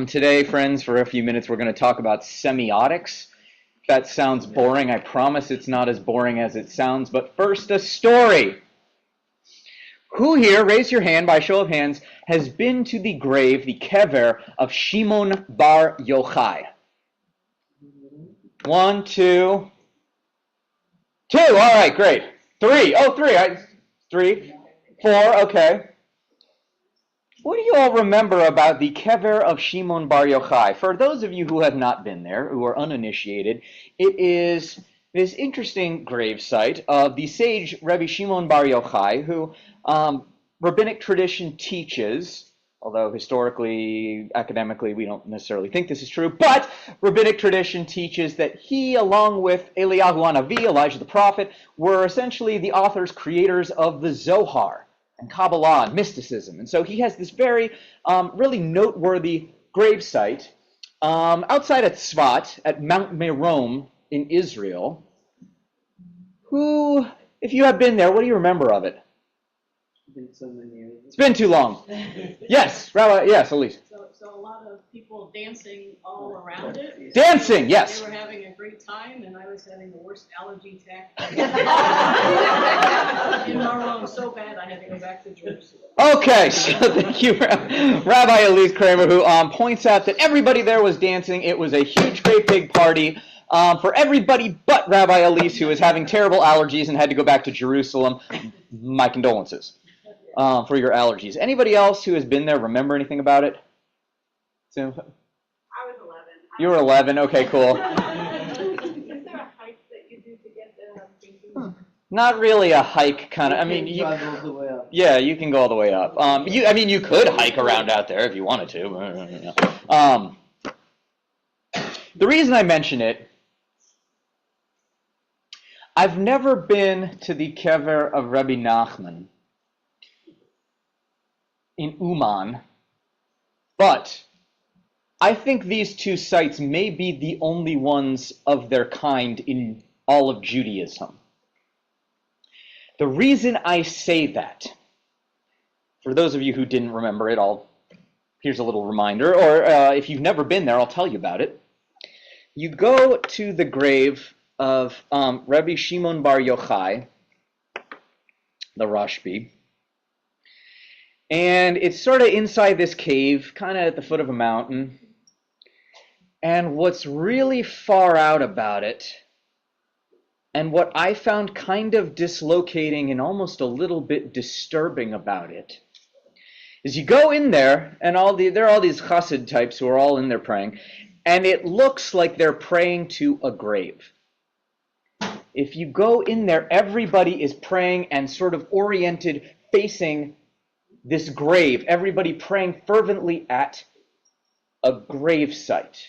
Today, friends, for a few minutes, we're going to talk about semiotics. That sounds boring. I promise it's not as boring as it sounds. But first, a story. Who here, raise your hand by show of hands, has been to the grave, the kever of Shimon bar Yochai? 1, 2, 2. All right, great. 3. Oh, 3. 3, 4. Okay. What do you all remember about the kever of Shimon bar Yochai? For those of you who have not been there, who are uninitiated, it is this interesting grave site of the sage Rabbi Shimon bar Yochai, who rabbinic tradition teaches, although historically, academically, we don't necessarily think this is true, but rabbinic tradition teaches that he, along with Eliyahu Hanavi, Elijah the prophet, were essentially the authors, creators of the Zohar and Kabbalah and mysticism. And so he has this very, really noteworthy gravesite outside of Tzfat at Mount Merom in Israel. Who, if you have been there, what do you remember of it? It's been so many years. It's been too long. Yes, Rabbi, yes, Elise. So a lot of people dancing all around it. Dancing, yes. They were having a great time, and I was having the worst allergy attack in Marwan so bad I had to go back to Jerusalem. Okay, so thank you, Rabbi Elise Kramer, who points out that everybody there was dancing. It was a huge, great big party for everybody but Rabbi Elise, who was having terrible allergies and had to go back to Jerusalem. My condolences for your allergies. Anybody else who has been there remember anything about it? I was 11. You were 11. Okay, cool. Is there a hike that you do to get there? Not really a hike kind of. I mean, Drive all the way up. yeah, you can go all the way up. You could hike around out there if you wanted to. The reason I mention it, I've never been to the kever of Rabbi Nachman in Uman, but I think these two sites may be the only ones of their kind in all of Judaism. The reason I say that, for those of you who didn't remember it, here's a little reminder, or if you've never been there, I'll tell you about it. You go to the grave of Rabbi Shimon bar Yochai, the Rashbi, and it's sort of inside this cave, kind of at the foot of a mountain. And what's really far out about it, and what I found kind of dislocating and almost a little bit disturbing about it, is you go in there, and there are all these chassid types who are all in there praying, and it looks like they're praying to a grave. If you go in there, everybody is praying and sort of oriented, facing this grave, everybody praying fervently at a grave site.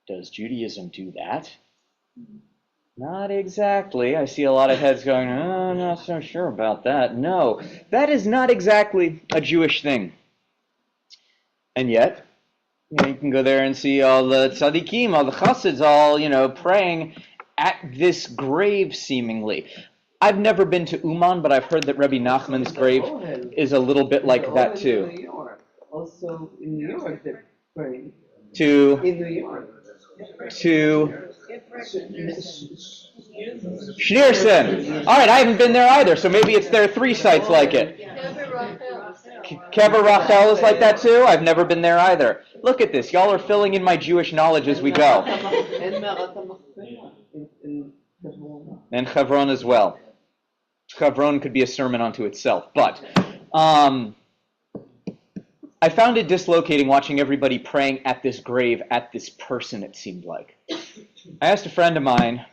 Does Judaism do that? Not exactly. I see a lot of heads going, oh, I'm not so sure about that. No, that is not exactly a Jewish thing. And yet, you can go there and see all the tzaddikim, all the chassids, all, praying at this grave, seemingly. I've never been to Uman, but I've heard that Rabbi Nachman's grave is a little bit like that, too. In New York. Also, in New York, they're praying. In New York. Schneerson. All right, I haven't been there either, so maybe there are 3 sites like it. Kever Rachel is like that too? I've never been there either. Look at this. Y'all are filling in my Jewish knowledge as we go. And Chevron as well. Chevron could be a sermon unto itself. But I found it dislocating watching everybody praying at this grave, at this person, it seemed like. I asked a friend of mine,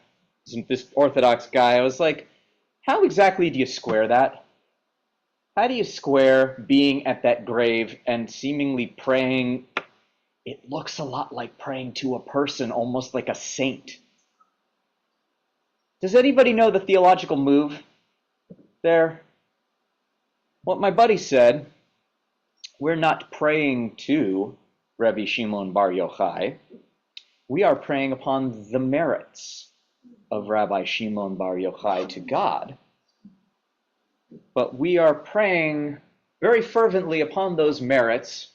this Orthodox guy, I was like, how exactly do you square that? How do you square being at that grave and seemingly praying? It looks a lot like praying to a person, almost like a saint. Does anybody know the theological move there? What my buddy said, we're not praying to Rabbi Shimon bar Yochai. We are praying upon the merits of Rabbi Shimon bar Yochai to God. But we are praying very fervently upon those merits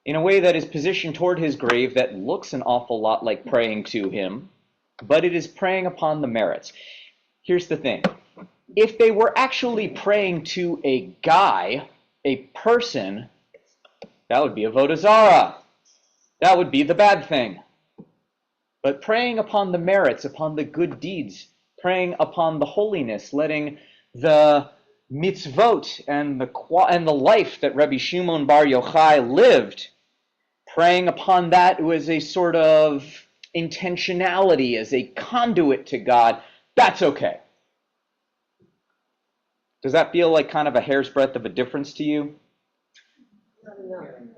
in a way that is positioned toward his grave that looks an awful lot like praying to him, but it is praying upon the merits. Here's the thing. If they were actually praying to a guy, a person, that would be a avodah zarah. That would be the bad thing. But praying upon the merits, upon the good deeds, praying upon the holiness, letting the mitzvot and the life that Rabbi Shimon Bar Yochai lived, praying upon that was a sort of intentionality, as a conduit to God, that's okay. Does that feel like kind of a hair's breadth of a difference to you?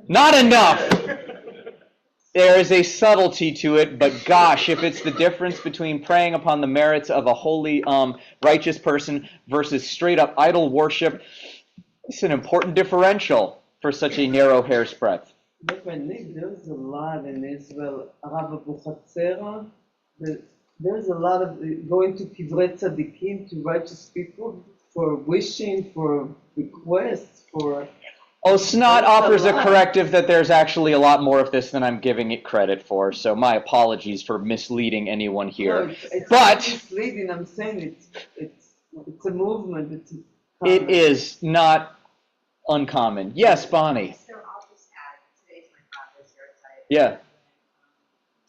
Not enough! There is a subtlety to it, but gosh, if it's the difference between praying upon the merits of a holy, righteous person versus straight up idol worship, it's an important differential for such a narrow hair's breadth. But Nick, there's a lot in Israel, Rav Abuchatzera, there's a lot of going to Kivrei Tzadikim, to righteous people, for wishing, for requests, for... Snot offers a corrective that there's actually a lot more of this than I'm giving it credit for, so my apologies for misleading anyone here. No, it's but not misleading, I'm saying it's a movement, it is not uncommon. Yes, Bonnie. So I'll just add, today's my father's birthday. Yeah.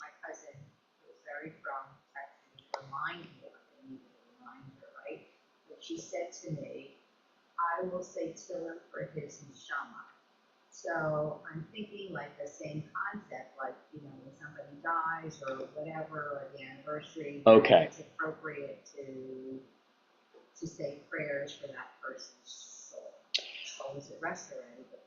My cousin, who was very strong, texted me to remind me, I need to remind her, right? But she said to me, I will say Tefillah for his neshama. So I'm thinking like the same concept, like, when somebody dies or whatever, or the anniversary. Okay. It's appropriate to say prayers for that person's soul. Soul is at rest already, but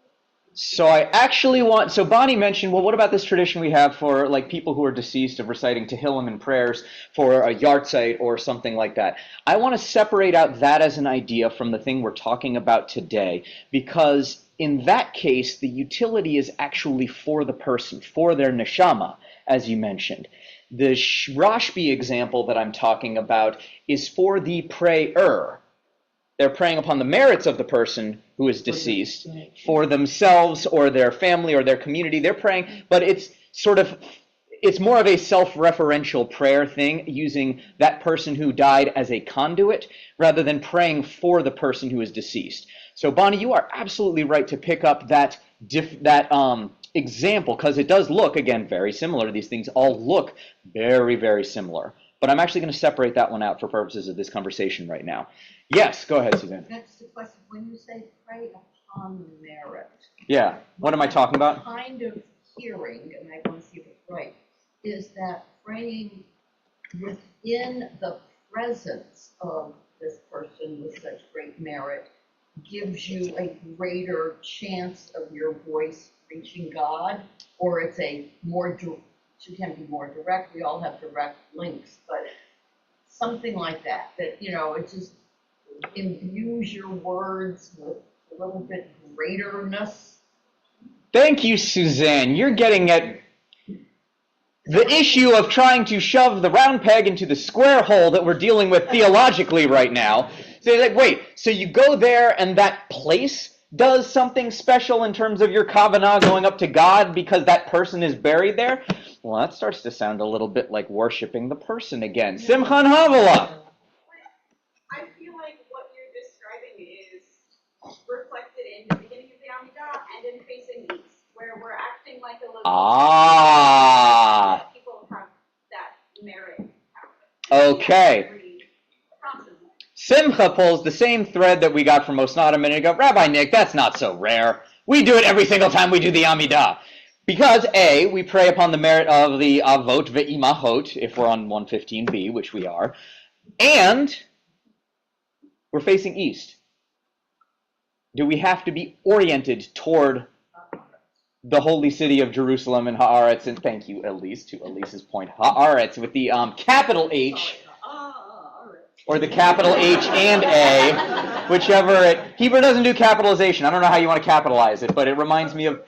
So I actually want, so Bonnie mentioned, well, what about this tradition we have for like people who are deceased of reciting Tehillim and prayers for a yahrzeit or something like that? I want to separate out that as an idea from the thing we're talking about today, because in that case, the utility is actually for the person, for their neshama, as you mentioned. The Rashbi example that I'm talking about is for the prayer. They're praying upon the merits of the person who is deceased, for themselves or their family or their community. They're praying, but it's more of a self-referential prayer thing, using that person who died as a conduit rather than praying for the person who is deceased. So Bonnie, you are absolutely right to pick up that example, because it does look, again, very similar. These things all look very, very similar. But I'm actually going to separate that one out for purposes of this conversation right now. Yes, go ahead, Suzanne. That's the question. When you say pray upon merit. Yeah, what am I talking about? Kind of hearing, and I want to see if it's right, is that praying within the presence of this person with such great merit gives you a greater chance of your voice reaching God, or it's a more it can be more direct. We all have direct links, but something like that, it just imbues your words with a little bit greaterness. Thank you, Suzanne. You're getting at the issue of trying to shove the round peg into the square hole that we're dealing with theologically right now. So you're like, wait, so you go there and that place does something special in terms of your kavanah going up to God because that person is buried there? Well, that starts to sound a little bit like worshiping the person again. Simchan Havilah. I feel like what you're describing is reflected in the beginning of the Amidah and in facing east, where we're acting like a little that people have that merit. Okay. Simcha pulls the same thread that we got from Osnat a minute ago. Rabbi Nick, that's not so rare. We do it every single time we do the Amidah. Because A, we pray upon the merit of the Avot ve'imahot, if we're on 115b, which we are, and we're facing east. Do we have to be oriented toward the holy city of Jerusalem and Haaretz? And thank you, Elise, to Elise's point, Haaretz with the capital H, or the capital H and A, whichever Hebrew doesn't do capitalization. I don't know how you want to capitalize it, but it reminds me of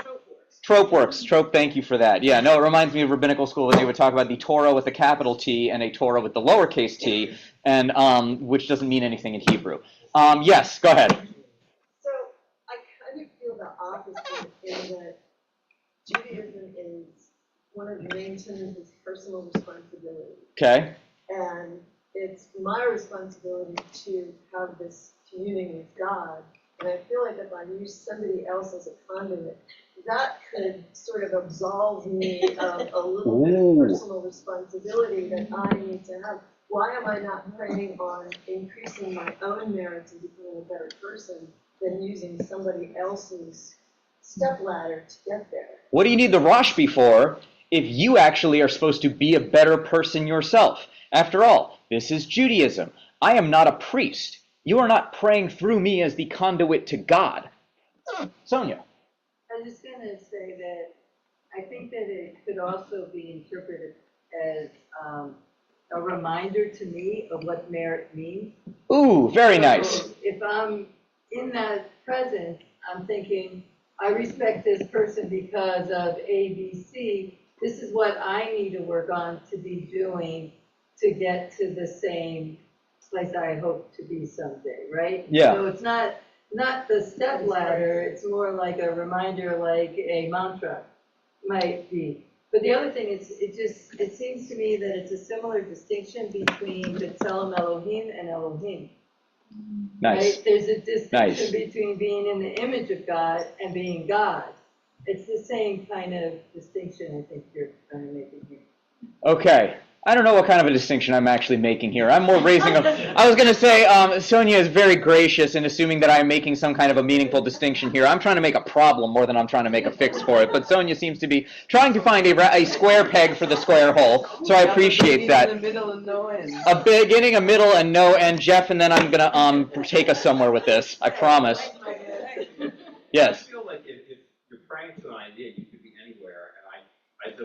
Trope works. Trope, thank you for that. Yeah, no, it reminds me of rabbinical school when they would talk about the Torah with a capital T and a Torah with the lowercase t, and which doesn't mean anything in Hebrew. Yes, go ahead. So I the opposite in that Judaism is one of the main tenets is personal responsibility. Okay. And it's my responsibility to have this communing with God. And I feel like if I use somebody else as a conduit, that could sort of absolve me of a little bit of personal responsibility that I need to have. Why am I not praying on increasing my own merits and becoming a better person than using somebody else's stepladder to get there? What do you need the Rashbi for if you actually are supposed to be a better person yourself? After all, this is Judaism. I am not a priest. You are not praying through me as the conduit to God. Sonia. I was just going to say that I think that it could also be interpreted as a reminder to me of what merit means. Ooh, very nice. So if I'm in that presence, I'm thinking, I respect this person because of A, B, C. This is what I need to work on to be doing to get to the same place I hope to be someday, right? Yeah. So it's not the step ladder, it's more like a reminder, like a mantra might be. But the other thing is, it seems to me that it's a similar distinction between B'Tselem Elohim and Elohim. Nice. Right? There's a distinction Nice. between being in the image of God and being God. It's the same kind of distinction I think you're trying to make here. Okay. I don't know what kind of a distinction I'm actually making here. I'm more raising a... I was going to say, Sonia is very gracious in assuming that I'm making some kind of a meaningful distinction here. I'm trying to make a problem more than I'm trying to make a fix for it. But Sonia seems to be trying to find a square peg for the square hole, so I appreciate that. A middle and no end. A beginning, a middle, and no end, Jeff, and then I'm going to take us somewhere with this. I promise. Yes. I feel like if you're praying to an idea, you could be anywhere, and I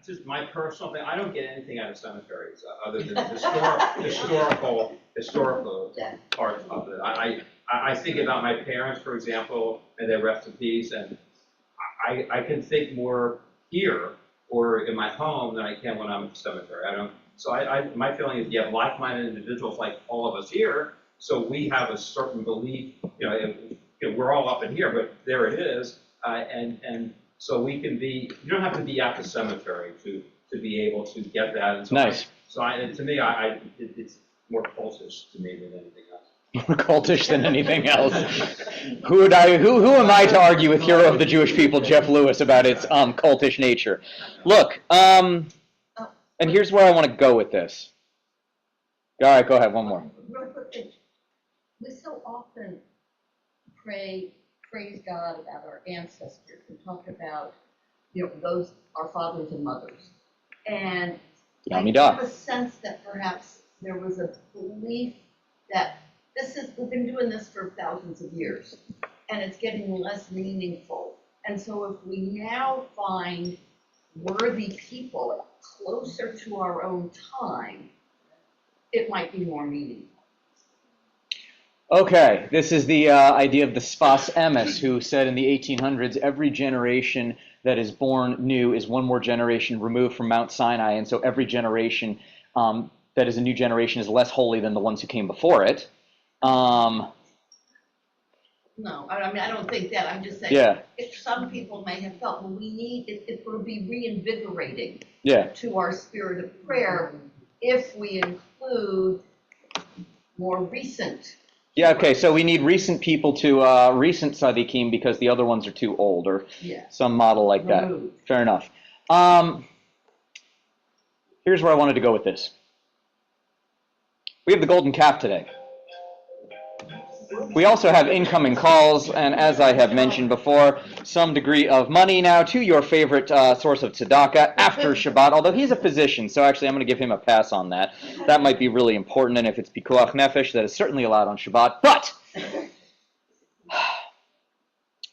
just my personal thing, I don't get anything out of cemeteries other than historical part of it. I think about my parents, for example, and they rest in peace, and I can think more here or in my home than I can when I'm at the cemetery. My feeling is you have like-minded individuals like all of us here, so we have a certain belief, we're all up in here, but there it is, and so we can be, you don't have to be at the cemetery to be able to get that. And so Nice. To me, it's more cultish to me than anything else. More cultish than anything else. Who am I to argue with hero of the Jewish people, Jeff Lewis, about its cultish nature? Look, and here's where I want to go with this. All right, go ahead, one more. Real quick, we so often praise God about our ancestors and talk about, those, our fathers and mothers. And I have a sense that perhaps there was a belief that we've been doing this for thousands of years, and it's getting less meaningful. And so if we now find worthy people closer to our own time, it might be more meaningful. Okay, this is the idea of the Sfas Emes, who said in the 1800s, every generation that is born new is one more generation removed from Mount Sinai, and so every generation that is a new generation is less holy than the ones who came before it. No, I mean, I don't think that. I'm just saying, if some people may have felt, well, we need, it will be reinvigorating to our spirit of prayer if we include more recent. Yeah, okay, so we need recent people to recent Tzaddikim because the other ones are too old, or some model like that. Fair enough. Here's where I wanted to go with this. We have the golden calf today. We also have incoming calls, and as I have mentioned before, some degree of money now to your favorite source of tzedakah after Shabbat, although he's a physician, so actually I'm going to give him a pass on that. That might be really important, and if it's pikuach nefesh, that is certainly allowed on Shabbat. But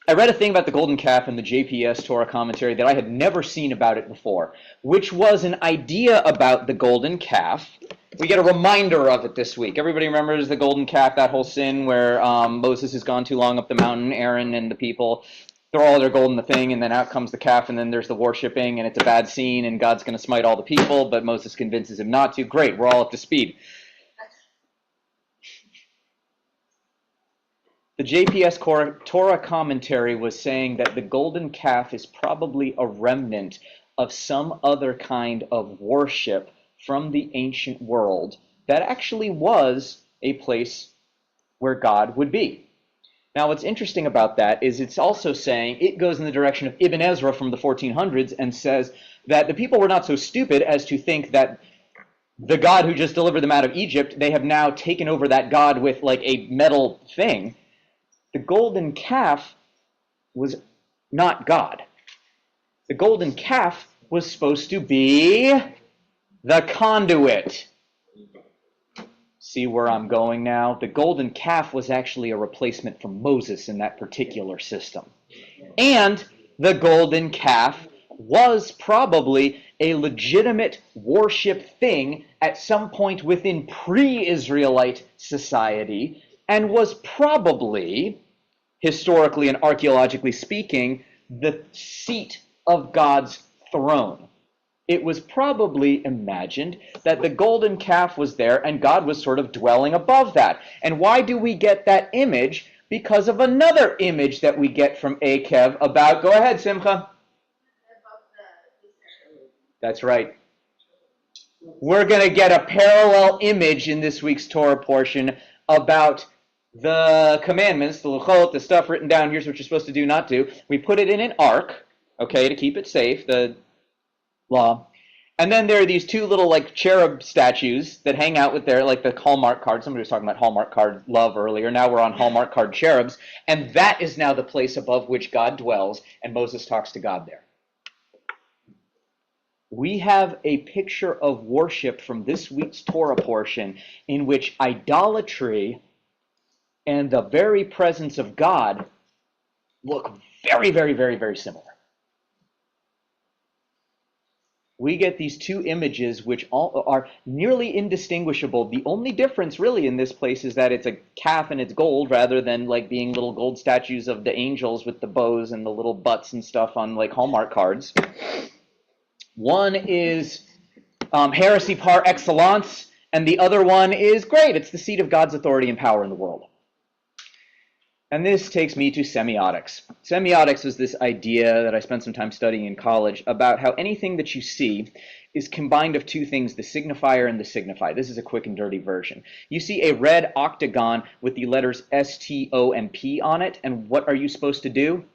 I read a thing about the golden calf in the JPS Torah commentary that I had never seen about it before, which was an idea about the golden calf. We get a reminder of it this week. Everybody remembers the golden calf, that whole sin where Moses has gone too long up the mountain, Aaron and the people throw all their gold in the thing, and then out comes the calf, and then there's the worshipping, and it's a bad scene, and God's going to smite all the people, but Moses convinces him not to. Great, we're all up to speed. The JPS Torah commentary was saying that the golden calf is probably a remnant of some other kind of worship from the ancient world that actually was a place where God would be. Now, what's interesting about that is it's also saying it goes in the direction of Ibn Ezra from the 1400s and says that the people were not so stupid as to think that the God who just delivered them out of Egypt, they have now taken over that God with like a metal thing. The golden calf was not God. The golden calf was supposed to be the conduit. See where I'm going now? The golden calf was actually a replacement for Moses in that particular system. And the golden calf was probably a legitimate worship thing at some point within pre-Israelite society, and was probably, historically and archaeologically speaking, the seat of God's throne. It was probably imagined that the golden calf was there and God was sort of dwelling above that. And why do we get that image? Because of another image that we get from Akev about, go ahead, Simcha. That's right. We're going to get a parallel image in this week's Torah portion about the commandments, the luchot, the stuff written down, here's what you're supposed to do, not do. We put it in an ark, okay, to keep it safe, the law. And then there are these two little like cherub statues that hang out with their like the Hallmark card. Somebody was talking about Hallmark card love earlier. Now we're on Hallmark card cherubs. And that is now the place above which God dwells, and Moses talks to God there. We have a picture of worship from this week's Torah portion in which idolatry and the very presence of God look very, very, very, very similar. We get these two images which all are nearly indistinguishable. The only difference really in this place is that it's a calf and it's gold rather than like being little gold statues of the angels with the bows and the little butts and stuff on like Hallmark cards. One is heresy par excellence, and the other one is great. It's the seat of God's authority and power in the world. And this takes me to semiotics. Semiotics is this idea that I spent some time studying in college about how anything that you see is combined of two things, the signifier and the signify. This is a quick and dirty version. You see a red octagon with the letters S, T, O, and P on it, and what are you supposed to do?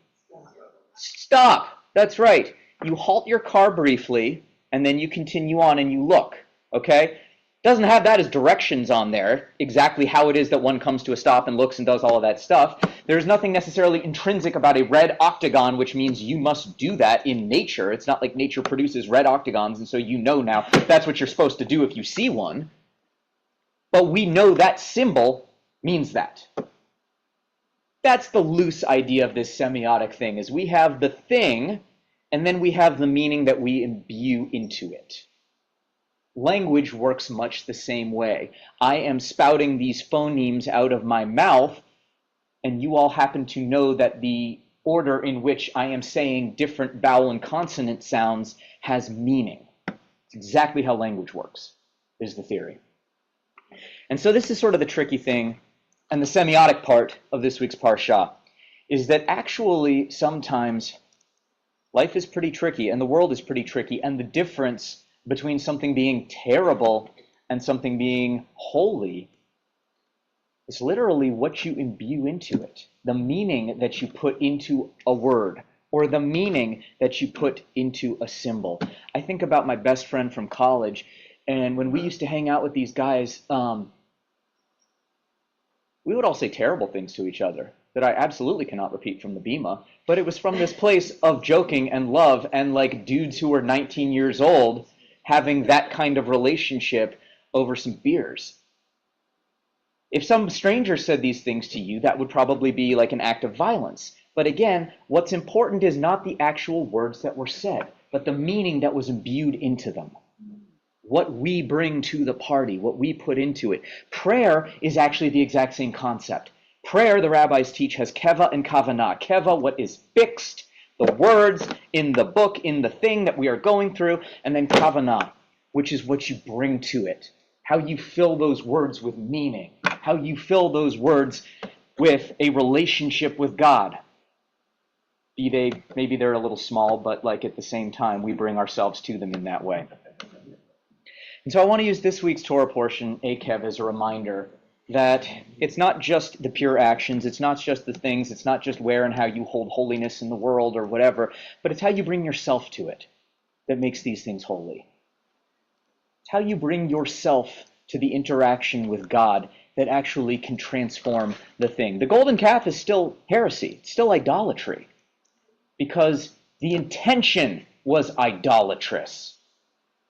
Stop! That's right. You halt your car briefly, and then you continue on and you look, okay? Doesn't have that as directions on there, exactly how it is that one comes to a stop and looks and does all of that stuff. There's nothing necessarily intrinsic about a red octagon, which means you must do that in nature. It's not like nature produces red octagons, and so you know now that's what you're supposed to do if you see one. But we know that symbol means that. That's the loose idea of this semiotic thing, is we have the thing, and then we have the meaning that we imbue into it. Language works much the same way. I am spouting these phonemes out of my mouth, and you all happen to know that the order in which I am saying different vowel and consonant sounds has meaning. It's exactly how language works, is the theory. And so this is sort of the tricky thing, and the semiotic part of this week's parsha, is that actually sometimes life is pretty tricky, and the world is pretty tricky, and the difference between something being terrible and something being holy is literally what you imbue into it, the meaning that you put into a word, or the meaning that you put into a symbol. I think about my best friend from college, and when we used to hang out with these guys, we would all say terrible things to each other that I absolutely cannot repeat from the Bima, but it was from this place of joking and love and like dudes who were 19 years old having that kind of relationship over some beers. If some stranger said these things to you, that would probably be like an act of violence. But again, what's important is not the actual words that were said, but the meaning that was imbued into them. What we bring to the party, what we put into it. Prayer is actually the exact same concept. Prayer, the rabbis teach, has keva and kavanah. Keva, what is fixed, the words in the book, in the thing that we are going through, and then kavanah, which is what you bring to it. How you fill those words with meaning. How you fill those words with a relationship with God. Maybe they're a little small, but like at the same time, we bring ourselves to them in that way. And so I want to use this week's Torah portion, Akev, as a reminder that it's not just the pure actions, it's not just the things, it's not just where and how you hold holiness in the world or whatever, but it's how you bring yourself to it that makes these things holy. It's how you bring yourself to the interaction with God that actually can transform the thing. The golden calf is still heresy, it's still idolatry, because the intention was idolatrous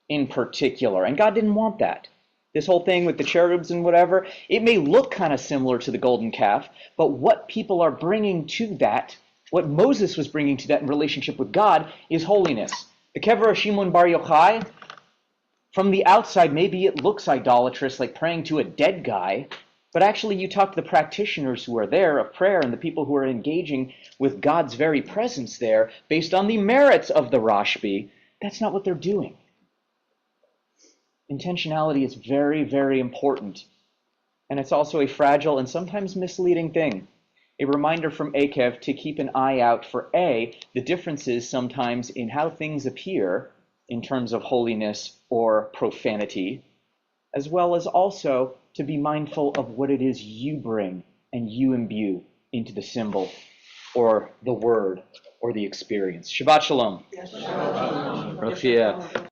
in particular, and God didn't want that. This whole thing with the cherubs and whatever, it may look kind of similar to the golden calf, but what people are bringing to that, what Moses was bringing to that in relationship with God, is holiness. The kever of Shimon Bar Yochai, from the outside, maybe it looks idolatrous, like praying to a dead guy, but actually you talk to the practitioners who are there of prayer and the people who are engaging with God's very presence there, based on the merits of the Rashbi, that's not what they're doing. Intentionality is very, very important. And it's also a fragile and sometimes misleading thing. A reminder from Akev to keep an eye out for A, the differences sometimes in how things appear in terms of holiness or profanity, as well as also to be mindful of what it is you bring and you imbue into the symbol or the word or the experience. Shabbat Shalom. Yes, Shalom. Rafia.